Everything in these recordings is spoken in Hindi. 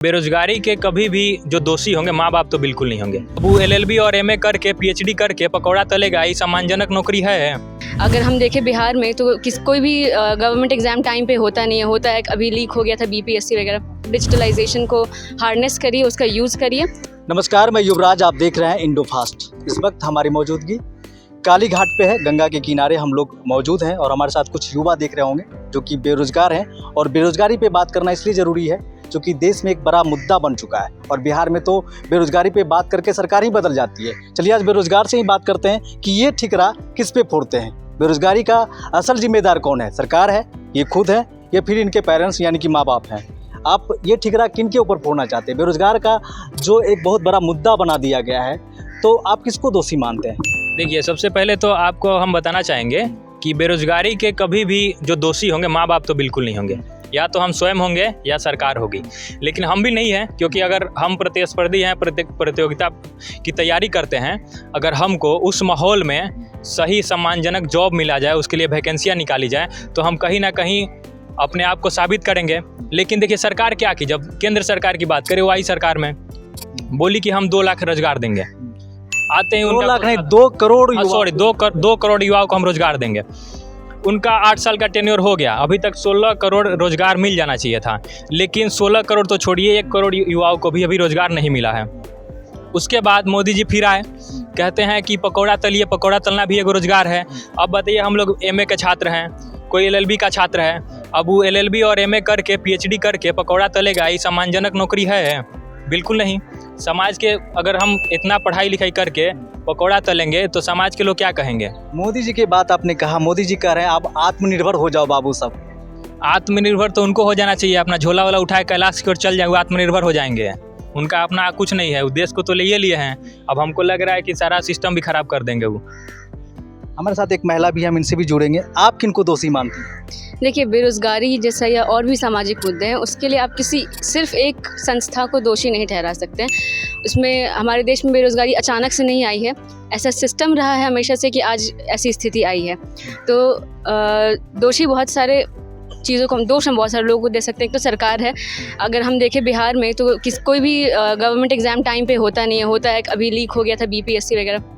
बेरोजगारी के कभी भी जो दोषी होंगे माँ बाप तो बिल्कुल नहीं होंगे। वो LLB और MA करके PhD करके पकौड़ा तलेगा, ये सम्मानजनक नौकरी है। अगर हम देखें बिहार में तो कोई भी गवर्नमेंट एग्जाम टाइम पे होता नहीं है, होता है अभी लीक हो गया था BPSC वगैरह। डिजिटलाइजेशन को हार्नेस करिए, उसका यूज़ करिए। नमस्कार, मैं युवराज, आप देख रहे हैं इंडो फास्ट। इस वक्त हमारी मौजूदगी काली घाट पे है, गंगा के किनारे हम लोग मौजूद हैं और हमारे साथ कुछ युवा देख रहे होंगे जो कि बेरोजगार हैं। और बेरोजगारी पे बात करना इसलिए ज़रूरी है क्योंकि देश में एक बड़ा मुद्दा बन चुका है और बिहार में तो बेरोजगारी पे बात करके सरकार ही बदल जाती है। चलिए आज बेरोजगार से ही बात करते हैं कि ये ठिकरा किस पे फोड़ते हैं। बेरोजगारी का असल जिम्मेदार कौन है? सरकार है, ये खुद है, या फिर इनके पेरेंट्स यानी कि माँ बाप हैं? आप ये ठिकरा किन के ऊपर फोड़ना चाहते हैं? बेरोजगार का जो एक बहुत बड़ा मुद्दा बना दिया गया है, तो आप किसको दोषी मानते हैं? देखिए, सबसे पहले तो आपको हम बताना चाहेंगे कि बेरोजगारी के कभी भी जो दोषी होंगे माँ बाप तो बिल्कुल नहीं होंगे। या तो हम स्वयं होंगे या सरकार होगी, लेकिन हम भी नहीं हैं, क्योंकि अगर हम प्रतिस्पर्धी हैं, प्रतियोगिता की तैयारी करते हैं, अगर हमको उस माहौल में सही सम्मानजनक जॉब मिला जाए, उसके लिए वैकेंसियाँ निकाली जाए, तो हम कहीं ना कहीं अपने आप को साबित करेंगे। लेकिन देखिए, सरकार क्या की, जब केंद्र सरकार की बात करें, वो आई सरकार में बोली कि हम 2 लाख रोजगार देंगे। आते हैं 2 लाख नहीं, 2 करोड़, सॉरी 2 करोड़ युवाओं को हम रोजगार देंगे। उनका 8 साल का टेन्योर हो गया, अभी तक 16 करोड़ रोजगार मिल जाना चाहिए था, लेकिन 16 करोड़ तो छोड़िए, 1 करोड़ युवाओं को भी अभी रोजगार नहीं मिला है। उसके बाद मोदी जी फिर आए, कहते हैं कि पकौड़ा तलिए, पकौड़ा तलना भी एक रोजगार है। अब बताइए, हम लोग MA के छात्र हैं, कोई LLB का छात्र है, अब वो LLB और MA करके PhD करके पकौड़ा तलेगा, ये सम्मानजनक नौकरी है? बिल्कुल नहीं। समाज के अगर हम इतना पढ़ाई लिखाई करके पकौड़ा तलेंगे तो समाज के लोग क्या कहेंगे? मोदी जी की बात आपने कहा, मोदी जी कह रहे हैं आप आत्मनिर्भर हो जाओ बाबू सब। आत्मनिर्भर तो उनको हो जाना चाहिए, अपना झोला वाला उठाए कैलाश की ओर चल जाए, वो आत्मनिर्भर हो जाएंगे। उनका अपना कुछ नहीं है, उद्देश्य को तो लिए हैं। अब हमको लग रहा है कि सारा सिस्टम भी खराब कर देंगे वो। हमारे साथ एक महिला भी, हम इनसे भी जुड़ेंगे। आप किनको दोषी मानती हैं? देखिए, बेरोज़गारी जैसा या और भी सामाजिक मुद्दे हैं, उसके लिए आप किसी सिर्फ एक संस्था को दोषी नहीं ठहरा सकते हैं। उसमें हमारे देश में बेरोज़गारी अचानक से नहीं आई है, ऐसा सिस्टम रहा है हमेशा से कि आज ऐसी स्थिति आई है। तो दोषी बहुत सारे चीज़ों को हम बहुत सारे लोगों को दे सकते हैं। एक तो सरकार है। अगर हम देखें बिहार में तो कोई भी गवर्नमेंट एग्ज़ाम टाइम पे होता नहीं है, होता है अभी लीक हो गया था BPSC वगैरह।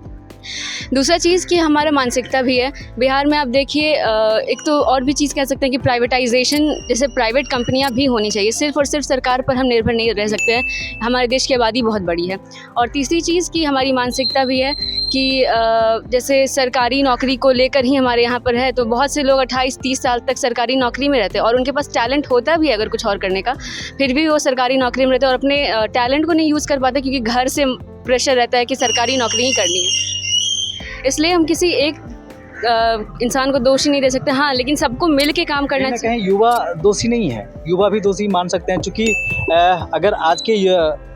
दूसरा चीज़ कि हमारा मानसिकता भी है बिहार में। आप देखिए, एक तो और भी चीज़ कह सकते हैं कि प्राइवेटाइजेशन, जैसे प्राइवेट कंपनियां भी होनी चाहिए। सिर्फ और सिर्फ सरकार पर हम निर्भर नहीं रह सकते हैं, हमारे देश की आबादी बहुत बड़ी है। और तीसरी चीज़ कि हमारी मानसिकता भी है कि जैसे सरकारी नौकरी को लेकर ही हमारे यहाँ पर है, तो बहुत से लोग 28-30 साल तक सरकारी नौकरी में रहते हैं और उनके पास टैलेंट होता भी है अगर कुछ और करने का, फिर भी वो सरकारी नौकरी में रहते हैं और अपने टैलेंट को नहीं यूज़ कर पाते क्योंकि घर से प्रेशर रहता है कि सरकारी नौकरी ही करनी है। इसलिए हम किसी एक इंसान को दोषी नहीं दे सकते। हाँ, लेकिन सबको मिल के काम करना चाहिए। कहीं युवा दोषी नहीं है, युवा भी दोषी मान सकते हैं, क्योंकि अगर आज के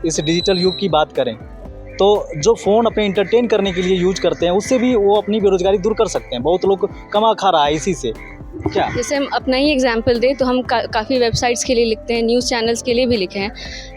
इस डिजिटल युग की बात करें तो जो फ़ोन अपने इंटरटेन करने के लिए यूज करते हैं, उससे भी वो अपनी बेरोजगारी दूर कर सकते हैं। बहुत लोग कमा खा रहा है इसी से। क्या जैसे हम अपना ही एग्जाम्पल दें तो हम काफ़ी वेबसाइट्स के लिए लिखते हैं, न्यूज़ चैनल्स के लिए भी लिखे हैं।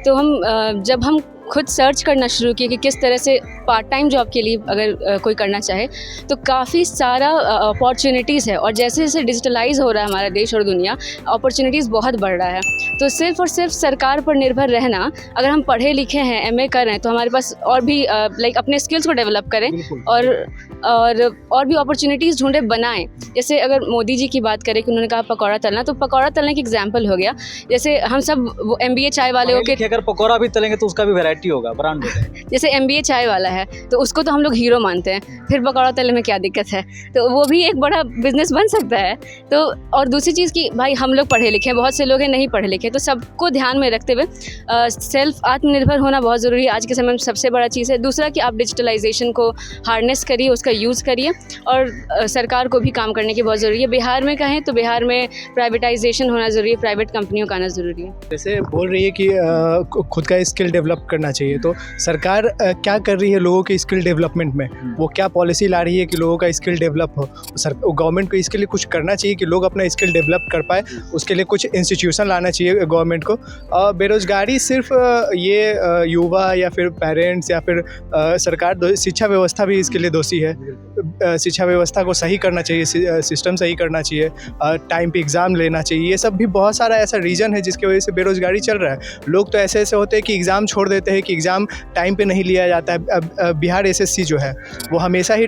तो हम जब हम खुद सर्च करना शुरू किए कि किस तरह से पार्ट टाइम जॉब के लिए अगर कोई करना चाहे, तो काफ़ी सारा अपॉर्चुनिटीज़ है। और जैसे जैसे डिजिटलाइज हो रहा है हमारा देश और दुनिया, अपॉर्चुनिटीज़ बहुत बढ़ रहा है। तो सिर्फ और सिर्फ सरकार पर निर्भर रहना, अगर हम पढ़े लिखे हैं, MA कर रहे हैं, तो हमारे पास और भी अपने स्किल्स को डेवलप करें और भी अपॉर्चुनिटीज़ ढूंढे, बनाएं। जैसे अगर मोदी जी की बात करें कि उन्होंने कहा पकौड़ा तलना, तो पकौड़ा तलने की एग्जाम्पल हो गया। जैसे हम सब वो MBA चाय वाले हो के, अगर पकौड़ा भी तलेंगे तो उसका भी वैरायटी होगा, ब्रांड होगा। जैसे MBA चाय वाला है तो उसको तो हम लोग हीरो मानते हैं, फिर पकौड़ा तलने में क्या दिक्कत है? तो वो भी एक बड़ा बिजनेस बन सकता है। तो और दूसरी चीज़ कि भाई हम लोग पढ़े लिखे हैं, बहुत से लोग हैं नहीं पढ़े लिखे, तो सबको ध्यान में रखते हुए सेल्फ आत्मनिर्भर होना बहुत ज़रूरी है आज के समय में, सबसे बड़ा चीज़ है। दूसरा कि आप डिजिटलाइजेशन को हार्नेस करिए, उसका यूज़ करिए और सरकार को भी काम करने की बहुत ज़रूरी है। बिहार में कहें तो बिहार में प्राइवेटाइजेशन होना ज़रूरी है, प्राइवेट कंपनियों का आना ज़रूरी है। जैसे बोल रही है कि खुद का स्किल डेवलप करना होना चाहिए। तो सरकार क्या कर रही है लोगों के स्किल डेवलपमेंट में, वो क्या पॉलिसी ला रही है कि लोगों का स्किल डेवलप हो। गवर्नमेंट को इसके लिए कुछ करना चाहिए कि लोग अपना स्किल डेवलप कर पाए, उसके लिए कुछ इंस्टीट्यूशन लाना चाहिए गवर्नमेंट को। बेरोज़गारी सिर्फ ये युवा या फिर पेरेंट्स या फिर सरकार, शिक्षा व्यवस्था भी इसके लिए दोषी है। शिक्षा व्यवस्था को सही करना चाहिए, सिस्टम सही करना चाहिए, टाइम पे एग्ज़ाम लेना चाहिए। ये सब भी बहुत सारा ऐसा रीज़न है जिसकी वजह से बेरोज़गारी चल रहा है। लोग तो ऐसे होते हैं कि एग्ज़ाम छोड़ देते हैं, कि एग्ज़ाम टाइम पे नहीं लिया जाता है। अब बिहार एसएससी जो है वो हमेशा ही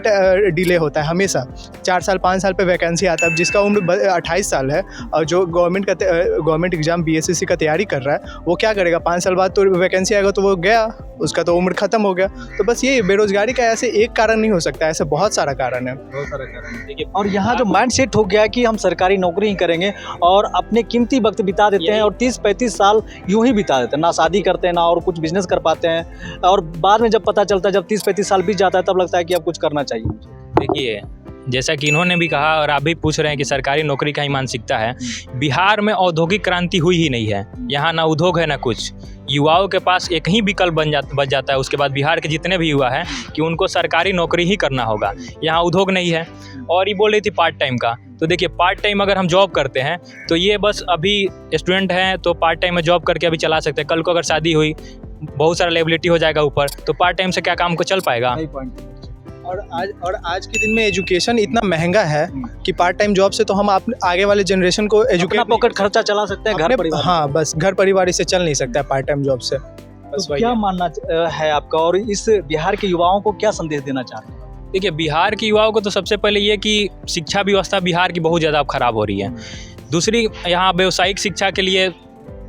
डिले होता है, हमेशा 4 साल 5 साल पे वैकेंसी आता है। जिसका उम्र 28 साल है और जो गवर्नमेंट एग्ज़ाम बीएसएससी का तैयारी कर रहा है, वो क्या करेगा? 5 साल बाद तो वैकेंसी आएगा तो वो गया, उसका तो उम्र ख़त्म हो गया। तो बस ये बेरोज़गारी का ऐसे एक कारण नहीं हो सकता, ऐसे बहुत सारा कारण है। देखिए, और यहाँ जो माइंड सेट हो गया है कि हम सरकारी नौकरी ही करेंगे और अपने कीमती वक्त बिता देते हैं और 30-35 साल यूं ही बिता देते हैं, ना शादी करते हैं ना और कुछ बिजनेस कर पाते हैं। और बाद में जब पता चलता है, जब 30-35 साल बीत जाता है, तब लगता है कि अब कुछ करना चाहिए। देखिए, जैसा कि इन्होंने भी कहा और आप भी पूछ रहे हैं कि सरकारी नौकरी का ही मानसिकता है। बिहार में औद्योगिक क्रांति हुई ही नहीं है। यहाँ ना उद्योग है ना कुछ। युवाओं के पास एक ही विकल्प बच जाता है उसके बाद बिहार के जितने भी युवा हैं कि उनको सरकारी नौकरी ही करना होगा। यहाँ उद्योग नहीं है। और ये बोल रही थी पार्ट टाइम का, तो देखिए पार्ट टाइम अगर हम जॉब करते हैं तो ये बस अभी स्टूडेंट हैं तो पार्ट टाइम में जॉब करके अभी चला सकते हैं। कल को अगर शादी हुई, बहुत सारा लायबिलिटी हो जाएगा ऊपर, तो पार्ट टाइम से क्या काम को चल पाएगा? और आज के दिन में एजुकेशन इतना महंगा है कि पार्ट टाइम जॉब से तो हम आगे वाले जनरेशन को एजुकेट, पॉकेट खर्चा चला सकते हैं, घर परिवार। हाँ, बस घर परिवार इससे चल नहीं सकता है पार्ट टाइम जॉब से। तो क्या मानना है आपका और इस बिहार के युवाओं को क्या संदेश देना चाहते हैं? देखिए, बिहार के युवाओं को तो सबसे पहले ये कि शिक्षा व्यवस्था बिहार की बहुत ज़्यादा अब खराब हो रही है। दूसरी, यहाँ व्यावसायिक शिक्षा के लिए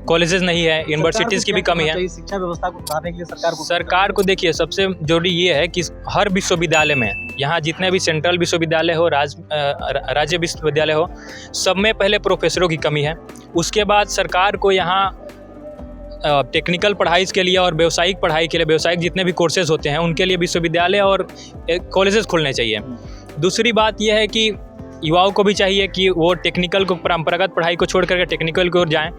कॉलेजेस नहीं है, यूनिवर्सिटीज़ की भी कमी है। शिक्षा व्यवस्था को सुधारने के लिए सरकार को देखिए, सबसे जरूरी ये है कि हर विश्वविद्यालय में, यहाँ जितने भी सेंट्रल विश्वविद्यालय हो, राज्य विश्वविद्यालय हो, सब में पहले प्रोफेसरों की कमी है। उसके बाद सरकार को यहाँ टेक्निकल पढ़ाई के लिए और व्यावसायिक पढ़ाई के लिए, व्यावसायिक जितने भी कोर्सेज होते हैं उनके लिए विश्वविद्यालय और कॉलेजेस खोलने चाहिए। दूसरी बात यह है कि युवाओं को भी चाहिए कि वो टेक्निकल को, परंपरागत पढ़ाई को छोड़ करके टेक्निकल की ओर जाएँ।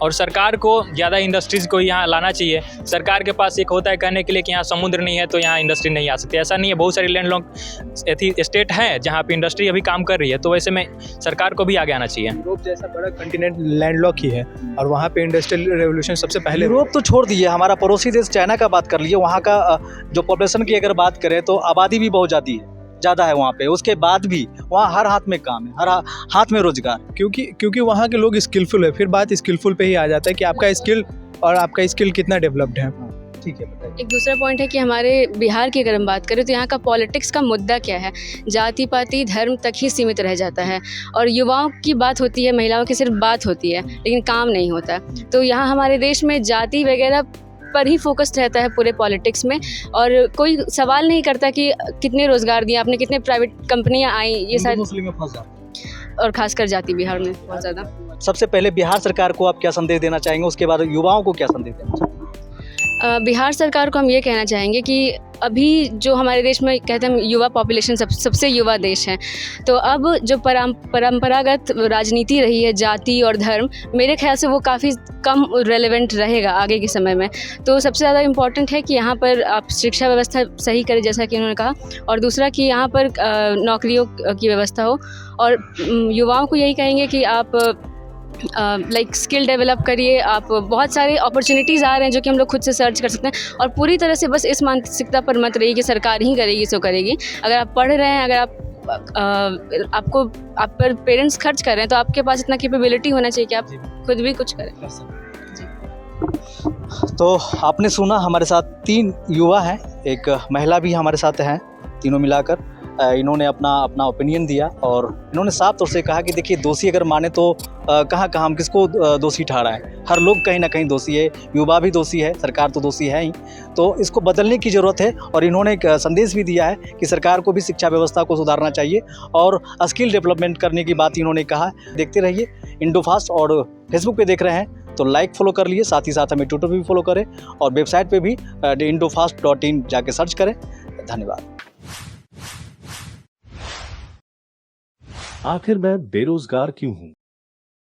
और सरकार को ज़्यादा इंडस्ट्रीज़ को यहाँ लाना चाहिए। सरकार के पास एक होता है कहने के लिए कि यहाँ समुद्र नहीं है तो यहाँ इंडस्ट्री नहीं आ सकती। ऐसा नहीं है, बहुत सारी लैंडलॉक स्टेट है जहाँ पे इंडस्ट्री अभी काम कर रही है। तो वैसे में सरकार को भी आगे आना चाहिए। यूरोप जैसा बड़ा कंटिनेंट लैंडलॉक ही है और वहाँ पे इंडस्ट्रियल रेवोल्यूशन सबसे पहले। यूरोप तो छोड़ दीजिए, हमारा पड़ोसी देश चाइना का बात कर लीजिए। वहाँ का जो पॉपुलेशन की अगर बात करें तो आबादी भी बहुत ज़्यादा है वहाँ पे। उसके बाद भी वहाँ हर हाथ में काम है, हर हाथ में रोजगार, क्योंकि वहाँ के लोग स्किलफुल है। फिर बात स्किलफुल पे ही आ जाता है कि आपका स्किल कितना डेवलप्ड है। ठीक है, बताइए। एक दूसरा पॉइंट है कि हमारे बिहार की अगर हम बात करें तो यहाँ का पॉलिटिक्स का मुद्दा क्या है? जाति पाति धर्म तक ही सीमित रह जाता है और युवाओं की बात होती है, महिलाओं की सिर्फ बात होती है लेकिन काम नहीं होता। तो यहाँ हमारे देश में जाति वगैरह पर ही फोकस्ड रहता है पूरे पॉलिटिक्स में और कोई सवाल नहीं करता कि कितने रोज़गार दिए आपने, कितने प्राइवेट कंपनियां आई, ये सारी मुस्लिम में फंस जाते और खासकर जाति बिहार में बहुत ज़्यादा। सबसे पहले बिहार सरकार को आप क्या संदेश देना चाहेंगे, उसके बाद युवाओं को क्या संदेश देना चाहेंगे? बिहार सरकार को हम ये कहना चाहेंगे कि अभी जो हमारे देश में कहते हैं युवा पॉपुलेशन सबसे युवा देश है, तो अब जो परंपरागत राजनीति रही है जाति और धर्म, मेरे ख्याल से वो काफ़ी कम रेलेवेंट रहेगा आगे के समय में। तो सबसे ज़्यादा इम्पॉर्टेंट है कि यहाँ पर आप शिक्षा व्यवस्था सही करें जैसा कि उन्होंने कहा, और दूसरा कि यहाँ पर नौकरियों की व्यवस्था हो। और युवाओं को यही कहेंगे कि आप स्किल डेवलप करिए। आप बहुत सारे अपॉर्चुनिटीज़ आ रहे हैं जो कि हम लोग खुद से सर्च कर सकते हैं और पूरी तरह से बस इस मानसिकता पर मत रहिए कि सरकार ही करेगी सो करेगी। अगर आप पढ़ रहे हैं, अगर आप पर पेरेंट्स खर्च कर रहे हैं तो आपके पास इतना कैपेबिलिटी होना चाहिए कि आप खुद भी कुछ करें। तो आपने सुना, हमारे साथ 3 युवा हैं, एक महिला भी हमारे साथ हैं। तीनों मिलाकर इन्होंने अपना ओपिनियन दिया और इन्होंने साफ तौर से कहा कि देखिए, दोषी अगर माने तो कहाँ हम किसको दोषी ठहराएं। हर लोग कहीं ना कहीं दोषी है, युवा भी दोषी है, सरकार तो दोषी है ही। तो इसको बदलने की ज़रूरत है और इन्होंने एक संदेश भी दिया है कि सरकार को भी शिक्षा व्यवस्था को सुधारना चाहिए और स्किल डेवलपमेंट करने की बात इन्होंने कहा। देखते रहिए इंडोफास्ट, और फेसबुक पे देख रहे हैं तो लाइक फॉलो कर लिए, साथ ही साथ हमें ट्विटर पे भी फॉलो करें और वेबसाइट पे भी indofast.in जाके सर्च करें। धन्यवाद। आखिर मैं बेरोजगार क्यों हूं?